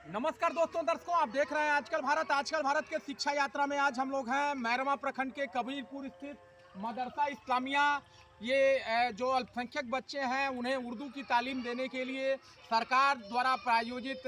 नमस्कार दोस्तों, दर्शकों, आप देख रहे हैं आजकल भारत के शिक्षा यात्रा में। आज हम लोग हैं मैरमा प्रखंड के कबीरपुर स्थित मदरसा इस्लामिया। ये जो अल्पसंख्यक बच्चे हैं उन्हें उर्दू की तालीम देने के लिए सरकार द्वारा प्रायोजित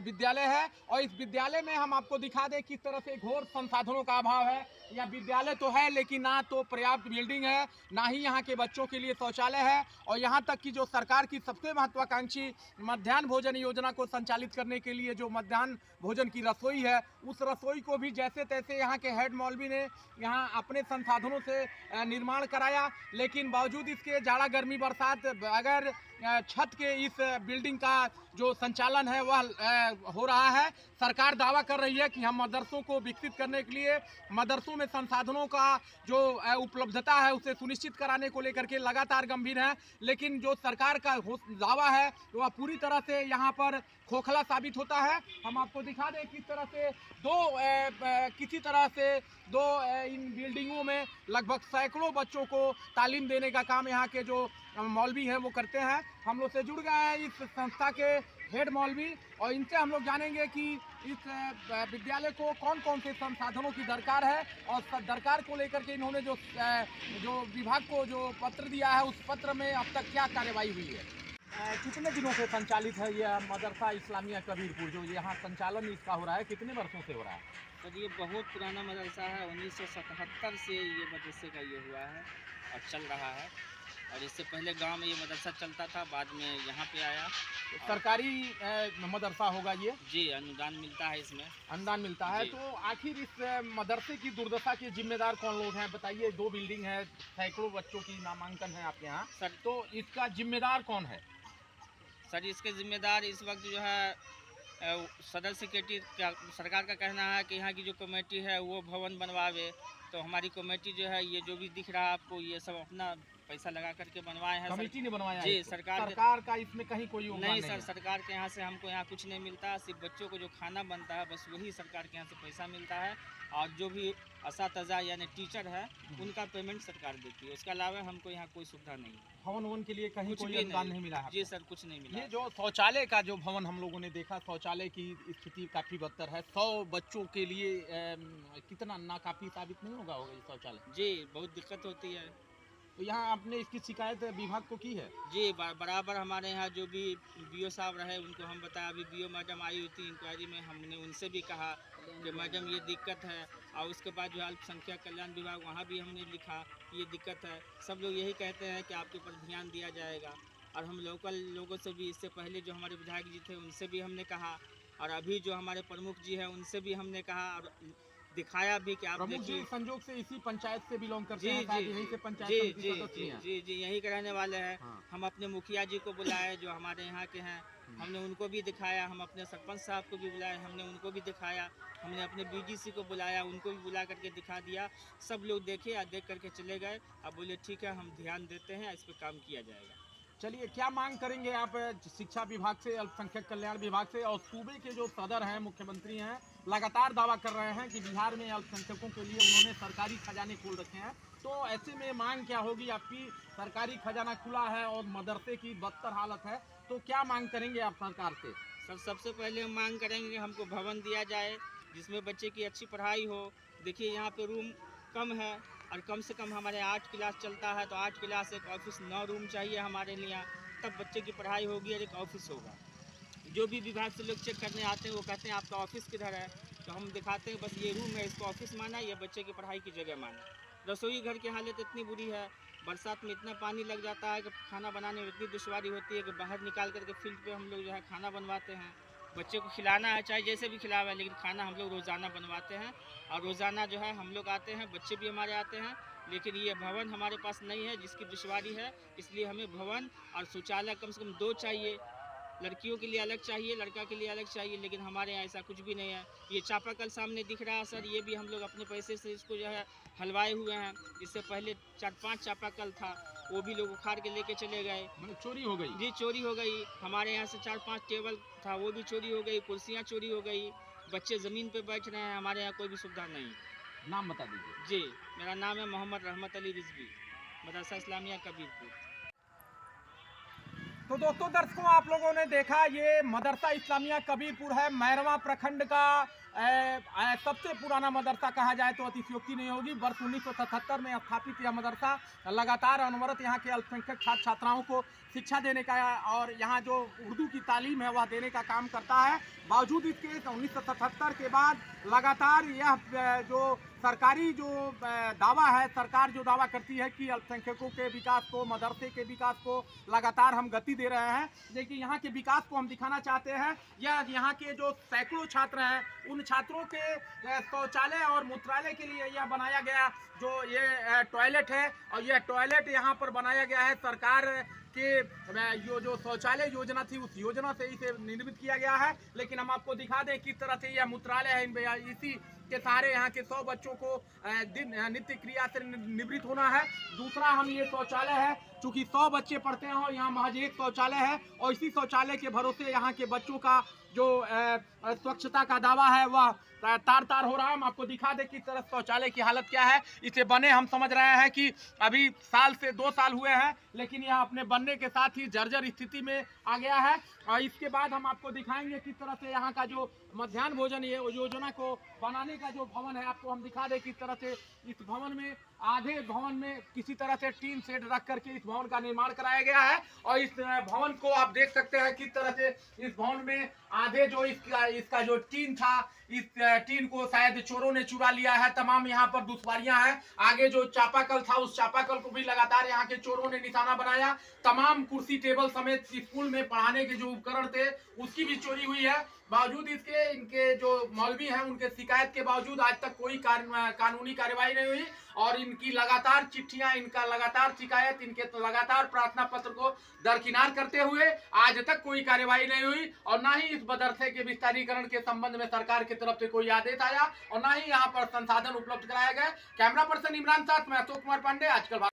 विद्यालय है। और इस विद्यालय में हम आपको दिखा दें किस तरह से घोर संसाधनों का अभाव है। यह विद्यालय तो है लेकिन ना तो पर्याप्त बिल्डिंग है, ना ही यहाँ के बच्चों के लिए शौचालय है। और यहाँ तक कि जो सरकार की सबसे महत्वाकांक्षी मध्याह्न भोजन योजना को संचालित करने के लिए जो मध्याह्न भोजन की रसोई है, उस रसोई को भी जैसे तैसे यहाँ के हेड मौलवी ने यहाँ अपने संसाधनों से निर्माण कराया। लेकिन बावजूद इसके जाड़ा गर्मी बरसात अगर छत के इस बिल्डिंग का जो संचालन है वह हो रहा है। सरकार दावा कर रही है कि हम मदरसों को विकसित करने के लिए मदरसों में संसाधनों का जो उपलब्धता है उसे सुनिश्चित कराने को लेकर के लगातार गंभीर है। लेकिन जो सरकार का दावा है वह पूरी तरह से यहाँ पर खोखला साबित होता है। हम आपको दिखा दें किस तरह से किसी तरह से इन बिल्डिंगों में लगभग सैकड़ों बच्चों को तालीम देने का काम यहाँ के जो मौलवी हैं वो करते हैं। हम लोग से जुड़ गए हैं इस संस्था के हेड मौलवी, और इनसे हम लोग जानेंगे कि इस विद्यालय को कौन कौन से संसाधनों की दरकार है और दरकार को लेकर के इन्होंने जो विभाग को जो पत्र दिया है उस पत्र में अब तक क्या कार्रवाई हुई है। कितने दिनों से संचालित है यह मदरसा इस्लामिया कबीरपुर, जो यहाँ संचालन इसका हो रहा है, कितने वर्षों से हो रहा है? सर ये बहुत पुराना मदरसा है। 1977 से ये मदरसे का ये हुआ है और चल रहा है। और इससे पहले गांव में ये मदरसा चलता था, बाद में यहाँ पे आया। तो सरकारी मदरसा होगा ये? जी, अनुदान मिलता है, इसमें अनुदान मिलता है। तो आखिर इस मदरसे की दुर्दशा के जिम्मेदार कौन लोग हैं, बताइए। 2 बिल्डिंग है, सैकड़ों बच्चों की नामांकन है आपके यहाँ सर। तो इसका जिम्मेदार कौन है? सर इसके जिम्मेदार इस वक्त जो है सदर सेक्रेटरी का, सरकार का कहना है कि यहाँ की जो कमेटी है वो भवन बनवावे। तो हमारी कमेटी जो है ये जो भी दिख रहा है आपको, ये सब अपना पैसा लगा करके बनवाए हैं। कमेटी ने बनवाया जी, है? सरकार का इसमें कहीं कोई योगदान नहीं। नहीं सर है। सरकार के यहाँ से हमको यहाँ कुछ नहीं मिलता। सिर्फ बच्चों को जो खाना बनता है बस वही सरकार के यहाँ से पैसा मिलता है। और जो भी असातिज़ा यानी टीचर है उनका पेमेंट सरकार देती है। उसके अलावा हमको यहाँ कोई सुविधा नहीं है। भवन के लिए कहीं कोई अनुदान नहीं मिला है? जी सर, कुछ नहीं मिला। ये जो शौचालय का जो भवन हम लोगों ने देखा, शौचालय की स्थिति काफ़ी बदतर है। 100 बच्चों के लिए कितना नाकाफी साबित नहीं होगा ये शौचालय? जी, बहुत दिक्कत होती है। तो यहाँ आपने इसकी शिकायत विभाग को की है? जी, बराबर हमारे यहाँ जो भी बीओ साहब रहे उनको हम बताया। अभी बीओ मैडम आई हुई थी इंक्वायरी में, हमने उनसे भी कहा कि मैडम ये दिक्कत है। और उसके बाद जो अल्पसंख्यक कल्याण विभाग, वहाँ भी हमने लिखा कि ये दिक्कत है। सब लोग यही कहते हैं कि आपके ऊपर ध्यान दिया जाएगा। और हम लोकल लोगों से भी, इससे पहले जो हमारे विधायक जी थे उनसे भी हमने कहा, और अभी जो हमारे प्रमुख जी हैं उनसे भी हमने कहा और दिखाया भी कि आप देखिए। संजोग से इसी पंचायत से बिलोंग करते जी हैं? जी यहीं से पंचायत जी समिति जी सदस्य जी हैं? जी जी यहीं के रहने वाले हैं। हाँ। हम अपने मुखिया जी को बुलाए जो हमारे यहाँ के हैं, हमने उनको भी दिखाया। हम अपने सरपंच साहब को भी बुलाए, हमने उनको भी दिखाया। हमने अपने बीडीसी को बुलाया, उनको भी बुला करके दिखा दिया। सब लोग देखे और देख करके चले गए। अब बोले ठीक है, हम ध्यान देते हैं, इस पर काम किया जाएगा। चलिए, क्या मांग करेंगे आप शिक्षा विभाग से, अल्पसंख्यक कल्याण विभाग से? और सूबे के जो सदर हैं, मुख्यमंत्री हैं, लगातार दावा कर रहे हैं कि बिहार में अल्पसंख्यकों के लिए उन्होंने सरकारी खजाने खोल रखे हैं। तो ऐसे में मांग क्या होगी आपकी? सरकारी खजाना खुला है और मदरसे की बदतर हालत है, तो क्या मांग करेंगे आप सरकार से? सर सबसे पहले हम मांग करेंगे हमको भवन दिया जाए जिसमें बच्चे की अच्छी पढ़ाई हो। देखिए यहाँ पे रूम कम है, और कम से कम हमारे 8 क्लास चलता है, तो 8 क्लास एक ऑफिस 9 रूम चाहिए हमारे लिए। तब बच्चे की पढ़ाई होगी और एक ऑफिस होगा। जो भी विभाग से लोग चेक करने आते हैं वो कहते हैं आपका ऑफिस किधर है, तो हम दिखाते हैं बस ये रूम है, इसको ऑफिस माना, ये बच्चे की पढ़ाई की जगह माना। रसोई घर की हालत इतनी बुरी है, बरसात में इतना पानी लग जाता है कि खाना बनाने में इतनी दुश्वारी होती है कि बाहर निकाल करके फील्ड पे हम लोग जो है खाना बनवाते हैं। बच्चे को खिलाना है चाहे जैसे भी खिलावा है, लेकिन खाना हम लोग रोज़ाना बनवाते हैं। और रोज़ाना जो है हम लोग आते हैं, बच्चे भी हमारे आते हैं। लेकिन ये भवन हमारे पास नहीं है जिसकी दुश्वारी है, इसलिए हमें भवन और शौचालय कम से कम 2 चाहिए। लड़कियों के लिए अलग चाहिए, लड़का के लिए अलग चाहिए, लेकिन हमारे यहाँ ऐसा कुछ भी नहीं है। ये चापाकल सामने दिख रहा है सर, ये भी हम लोग अपने पैसे से इसको जो है हलवाए हुए हैं। इससे पहले 4-5 चापाकल था, वो भी लोग उखाड़ के लेके चले गए। मतलब चोरी हो गई? जी, चोरी हो गई। हमारे यहाँ से 4-5 टेबल था, वो भी चोरी हो गई। कुर्सियाँ चोरी हो गई। बच्चे ज़मीन पे बैठ रहे हैं, हमारे यहाँ कोई भी सुविधा नहीं। नाम बता दीजिए। जी, मेरा नाम है मोहम्मद रहमत अली रिजवी, मदरसा इस्लामिया कबीरपुर। तो दोस्तों दर्शकों, आप लोगों ने देखा ये मदरसा इस्लामिया कबीरपुर है, मैरवा प्रखंड का सबसे पुराना मदरसा कहा जाए तो अतिशयोक्ति नहीं होगी। वर्ष 1977 में स्थापित यह मदरसा लगातार अनवरत यहाँ के अल्पसंख्यक छात्र छात्राओं को शिक्षा देने का और यहाँ जो उर्दू की तालीम है वह देने का काम करता है। बावजूद इसके 1977 के बाद लगातार यह जो सरकारी जो दावा है, सरकार जो दावा करती है कि अल्पसंख्यकों के विकास को, मदरसे के विकास को लगातार हम गति दे रहे हैं, लेकिन यहाँ के विकास को हम दिखाना चाहते हैं। यह यहाँ के जो सैकड़ों छात्र हैं, उन छात्रों के शौचालय और मूत्रालय के लिए यह बनाया गया जो ये टॉयलेट है, और यह टॉयलेट यहाँ पर बनाया गया है सरकार के जो शौचालय योजना थी उस योजना से इसे निर्मित किया गया है। लेकिन हम आपको दिखा दें किस तरह से यह मूत्रालय है। इसी के सहारे यहाँ के 100 बच्चों को नित्य क्रिया से निवृत्त होना है। दूसरा, हम ये शौचालय है, चूंकि 100 बच्चे पढ़ते हैं और यहाँ महज एक शौचालय है, और इसी शौचालय के भरोसे यहाँ के बच्चों का जो स्वच्छता का दावा है वह तार तार हो रहा है। हम आपको दिखा दें किस तरह शौचालय की हालत क्या है। इसे बने हम समझ रहे हैं कि अभी साल से 2 साल हुए हैं, लेकिन यह अपने बनने के साथ ही जर्जर स्थिति में आ गया है। और इसके बाद हम आपको दिखाएंगे किस तरह से यहाँ का जो मध्याह्न भोजन योजना को बनाने का जो भवन है, आपको हम दिखा दें किस तरह से इस भवन में, आधे भवन में किसी तरह से टीन शेड रख करके इस भवन का निर्माण कराया गया है। और इस भवन को आप देख सकते हैं किस तरह से इस भवन में आधे जो इसका जो टीन था, इस टीन को शायद चोरों ने चुरा लिया है। तमाम यहाँ पर दुश्वारियां हैं। आगे जो चापाकल था उस चापाकल को भी लगातार यहाँ के चोरों ने निशाना बनाया। तमाम कुर्सी टेबल समेत स्कूल में पढ़ाने के जो उपकरण थे उसकी भी चोरी हुई है। बावजूद इसके इनके जो मौलवी हैं उनके शिकायत के बावजूद आज तक कोई कानूनी कार्यवाही नहीं हुई, और इनकी लगातार चिट्ठियां, इनका लगातार शिकायत, इनके लगातार प्रार्थना पत्र को दरकिनार करते हुए आज तक कोई कार्यवाही नहीं हुई, और ना ही इस मदरसे के विस्तारीकरण के संबंध में सरकार की तरफ से कोई आदेश आया, और ना ही यहाँ पर संसाधन उपलब्ध कराया गया। कैमरा पर्सन इमरान साथ में अशोक कुमार पांडे, आजकल।